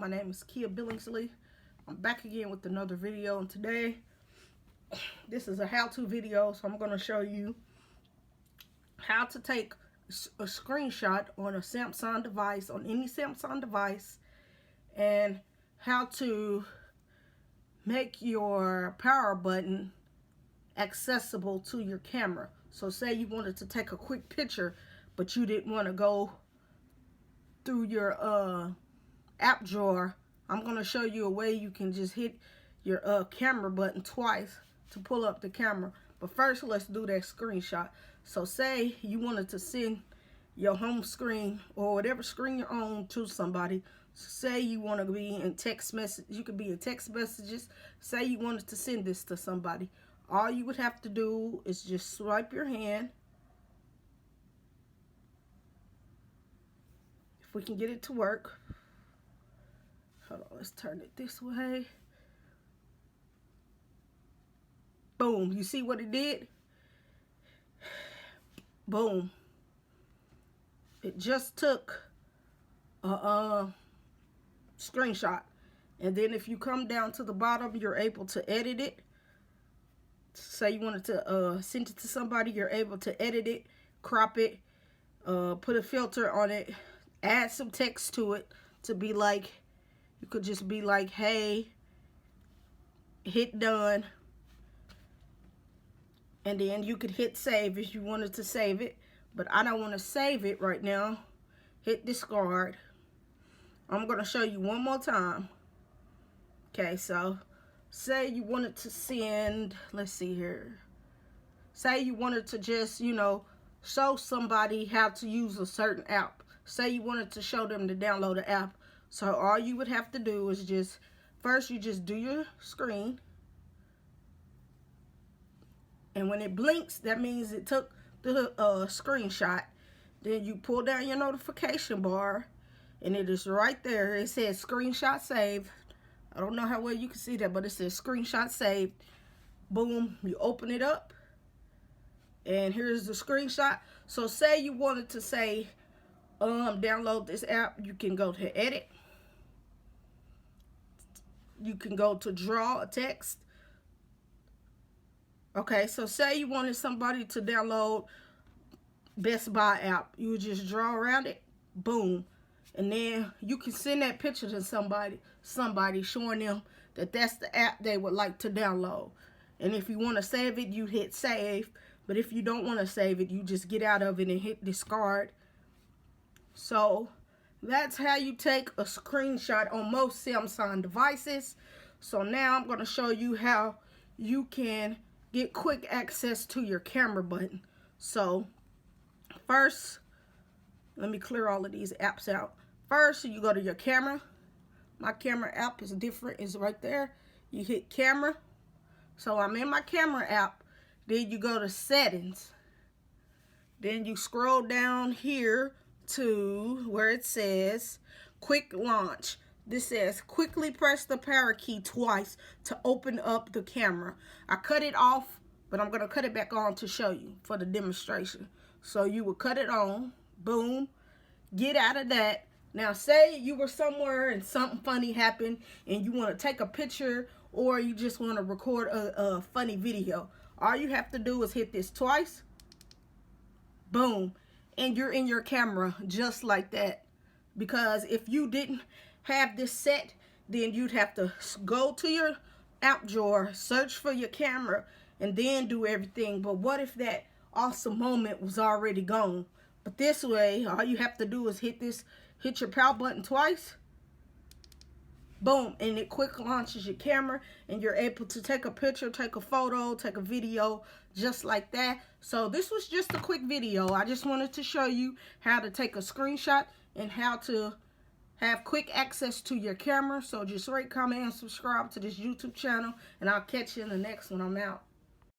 My name is Kia Billingsley. I'm back again with another video, and today this is a how-to video. So I'm going to show you how to take a screenshot on a Samsung device, on any Samsung device, and how to make your power button accessible to your camera. So say you wanted to take a quick picture, but you didn't want to go through your app drawer. I'm going to show you a way you can just hit your camera button twice to pull up the camera. But first, let's do that screenshot. So say you wanted to send your home screen or whatever screen you're on to somebody. Say you want to be in text message. You could be in text messages. Say you wanted to send this to somebody. All you would have to do is just swipe your hand. If we can get it to work. Hold on, let's turn it this way. Boom, you see what it did? Boom. It just took a screenshot. And then if you come down to the bottom, you're able to edit it. Say you wanted to send it to somebody, you're able to edit it, crop it, put a filter on it, add some text to it to be like, you could just be like, hey, hit done. And then you could hit save if you wanted to save it. But I don't want to save it right now. Hit discard. I'm going to show you one more time. Okay, so say you wanted to send, let's see here. Say you wanted to just, show somebody how to use a certain app. Say you wanted to show them to download an app. So all you would have to do is just, first you just do your screen. And when it blinks, that means it took the screenshot. Then you pull down your notification bar, and it is right there. It says screenshot saved. I don't know how well you can see that, but it says screenshot saved. Boom, you open it up, and here's the screenshot. So say you wanted to say, download this app, you can go to edit. You can go to draw a text. Okay, so say you wanted somebody to download Best Buy app. You would just draw around it. Boom. And then you can send that picture to somebody showing them that that's the app they would like to download. And if you want to save it, you hit save. But if you don't want to save it, you just get out of it and hit discard. So that's how you take a screenshot on most Samsung devices. So now I'm going to show you how you can get quick access to your camera button. So first, let me clear all of these apps out. First, you go to your camera. My camera app is different. It's right there. You hit camera. So I'm in my camera app. Then you go to settings. Then you scroll down here to where it says quick launch. This says quickly press the power key twice to open up the camera. I cut it off, but I'm going to cut it back on to show you for the demonstration. So you would cut it on. Boom. Get out of that. Now say you were somewhere and something funny happened and you want to take a picture or you just want to record a funny video. All you have to do is hit this twice. Boom. And you're in your camera just like that. Because if you didn't have this set, then you'd have to go to your app drawer, search for your camera, and then do everything. But what if that awesome moment was already gone? But this way, all you have to do is hit your power button twice. Boom, and it quick launches your camera, and you're able to take a picture, take a photo, take a video, just like that. So this was just a quick video. I just wanted to show you how to take a screenshot and how to have quick access to your camera. So just rate, comment, and subscribe to this YouTube channel, and I'll catch you in the next one. I'm out.